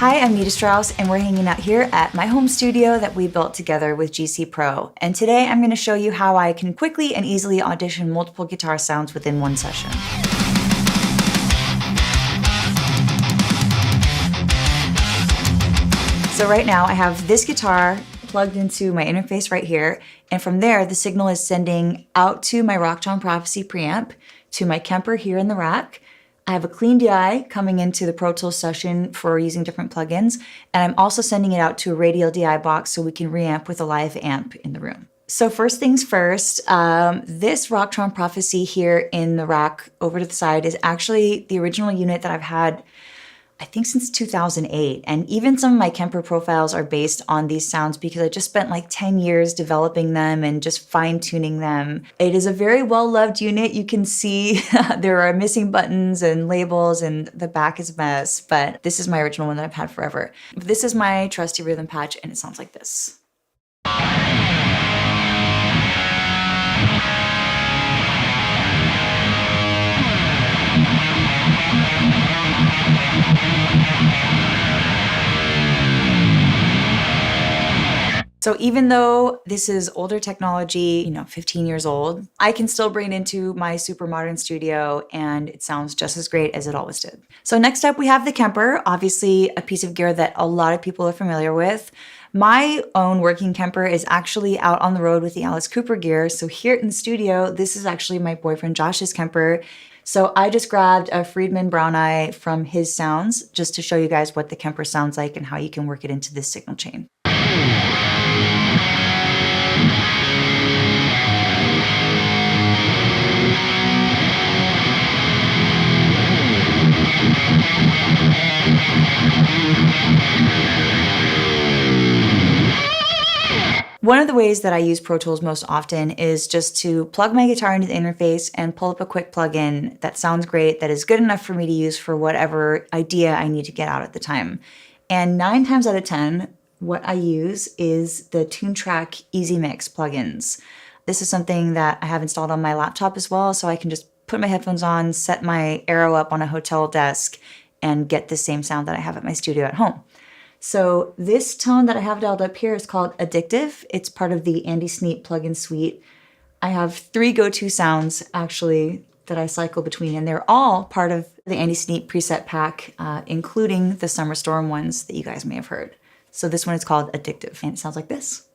Hi, I'm Nita Strauss, and we're hanging out here at my home studio that we built together with GC Pro. And today I'm going to show you how I can quickly and easily audition multiple guitar sounds within one session. So right now I have this guitar plugged into my interface right here, and from there the signal is sending out to my Rocktron Prophecy preamp, to my Kemper here in the rack. I have a clean DI coming into the Pro Tools session for using different plugins, and I'm also sending it out to a radial DI box so we can reamp with a live amp in the room. So first things first, this Rocktron Prophecy here in the rack over to the side is actually the original unit that I've had I think since 2008, and even some of my Kemper profiles are based on these sounds because I just spent like 10 years developing them and just fine-tuning them. It is a very well-loved unit. You can see there are missing buttons and labels and the back is a mess, but this is my original one that I've had forever. This is my trusty rhythm patch and it sounds like this. So even though this is older technology, 15 years old, I can still bring it into my super modern studio and it sounds just as great as it always did. So next up we have the Kemper, obviously a piece of gear that a lot of people are familiar with. My own working Kemper is actually out on the road with the Alice Cooper gear. So here in the studio, this is actually my boyfriend Josh's Kemper. So I just grabbed a Friedman Brown Eye from his sounds just to show you guys what the Kemper sounds like and how you can work it into this signal chain. One of the ways that I use Pro Tools most often is just to plug my guitar into the interface and pull up a quick plugin that sounds great, that is good enough for me to use for whatever idea I need to get out at the time. And 9 times out of 10, what I use is the TuneTrack Easy Mix plugins. This is something that I have installed on my laptop as well, so I can just put my headphones on, set my Arrow up on a hotel desk, and get the same sound that I have at my studio at home. So this tone that I have dialed up here is called Addictive. It's part of the Andy Sneap plugin suite. I have 3 go-to sounds actually that I cycle between, and they're all part of the Andy Sneap preset pack, including the Summer Storm ones that you guys may have heard. So this one is called Addictive, and it sounds like this.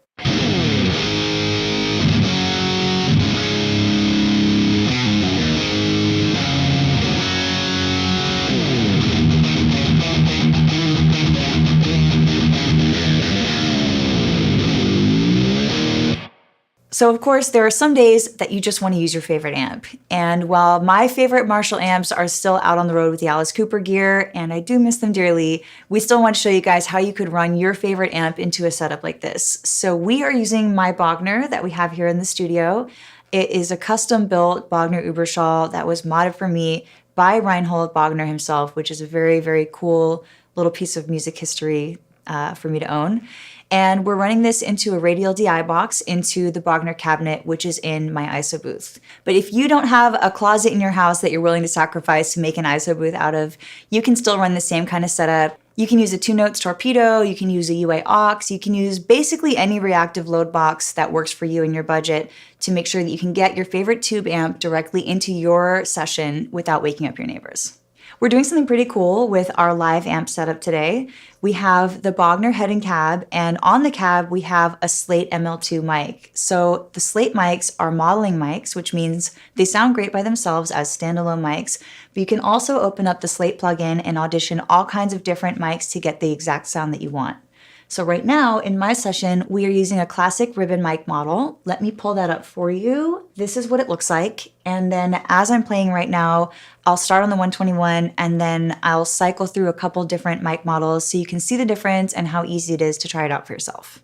So of course, there are some days that you just want to use your favorite amp. And while my favorite Marshall amps are still out on the road with the Alice Cooper gear, and I do miss them dearly, we still want to show you guys how you could run your favorite amp into a setup like this. So we are using my Bogner that we have here in the studio. It is a custom built Bogner Uberschall that was modded for me by Reinhold Bogner himself, which is a very, very cool little piece of music history for me to own. And we're running this into a radial DI box into the Bogner cabinet, which is in my ISO booth. But if you don't have a closet in your house that you're willing to sacrifice to make an ISO booth out of, you can still run the same kind of setup. You can use a 2-notes torpedo, you can use a UA aux, you can use basically any reactive load box that works for you and your budget to make sure that you can get your favorite tube amp directly into your session without waking up your neighbors. We're doing something pretty cool with our live amp setup today. We have the Bogner head and cab, and on the cab we have a Slate ML2 mic. So the Slate mics are modeling mics, which means they sound great by themselves as standalone mics, but you can also open up the Slate plugin and audition all kinds of different mics to get the exact sound that you want. So right now in my session, we are using a classic ribbon mic model. Let me pull that up for you. This is what it looks like. And then as I'm playing right now, I'll start on the 121 and then I'll cycle through a couple different mic models so you can see the difference and how easy it is to try it out for yourself.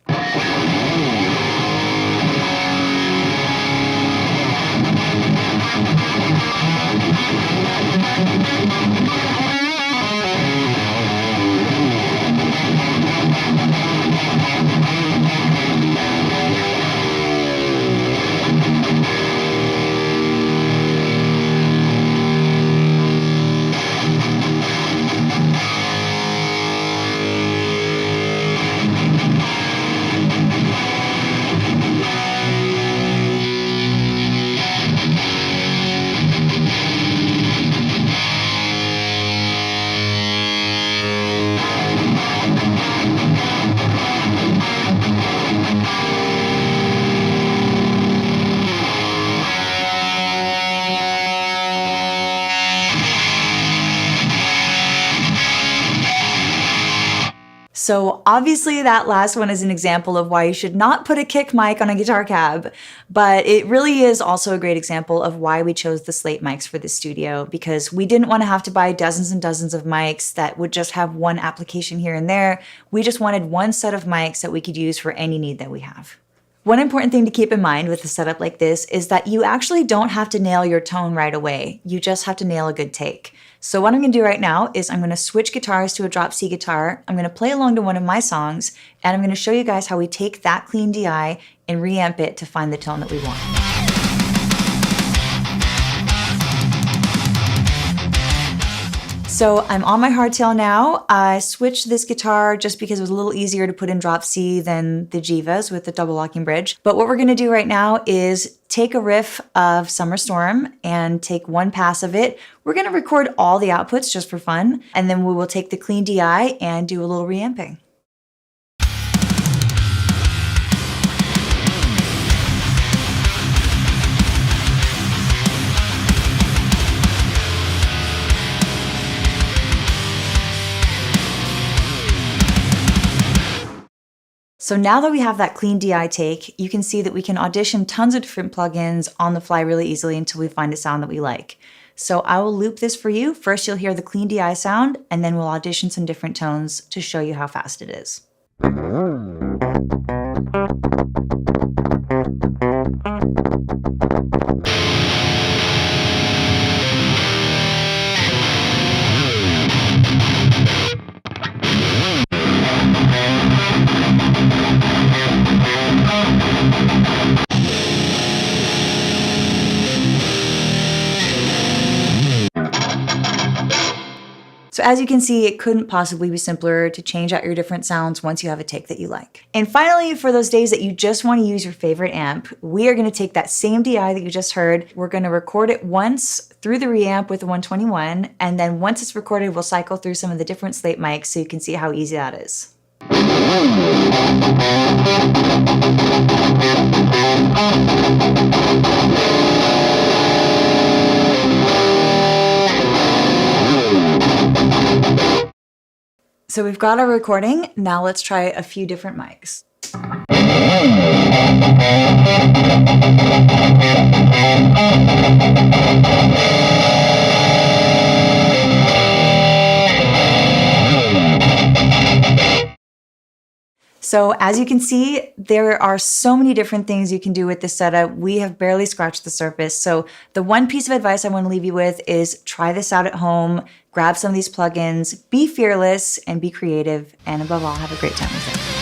So obviously that last one is an example of why you should not put a kick mic on a guitar cab, but it really is also a great example of why we chose the Slate mics for the studio, because we didn't want to have to buy dozens and dozens of mics that would just have one application here and there. We just wanted one set of mics that we could use for any need that we have. One important thing to keep in mind with a setup like this is that you actually don't have to nail your tone right away. You just have to nail a good take. So what I'm gonna do right now is I'm gonna switch guitars to a drop C guitar. I'm gonna play along to one of my songs, and I'm gonna show you guys how we take that clean DI and reamp it to find the tone that we want. So I'm on my hardtail now. I switched this guitar just because it was a little easier to put in drop C than the Jivas with the double locking bridge. But what we're gonna do right now is take a riff of Summer Storm and take one pass of it. We're gonna record all the outputs just for fun, and then we will take the clean DI and do a little reamping. So now that we have that clean DI take, you can see that we can audition tons of different plugins on the fly really easily until we find a sound that we like. So I will loop this for you. First you'll hear the clean DI sound, and then we'll audition some different tones to show you how fast it is. So as you can see, it couldn't possibly be simpler to change out your different sounds once you have a take that you like. And finally, for those days that you just want to use your favorite amp, we are going to take that same DI that you just heard. We're going to record it once through the reamp with the 121, and then once it's recorded, we'll cycle through some of the different Slate mics so you can see how easy that is. So we've got our recording. Now let's try a few different mics. So as you can see, there are so many different things you can do with this setup. We have barely scratched the surface. So the one piece of advice I want to leave you with is try this out at home, grab some of these plugins, be fearless and be creative, and above all, have a great time with it.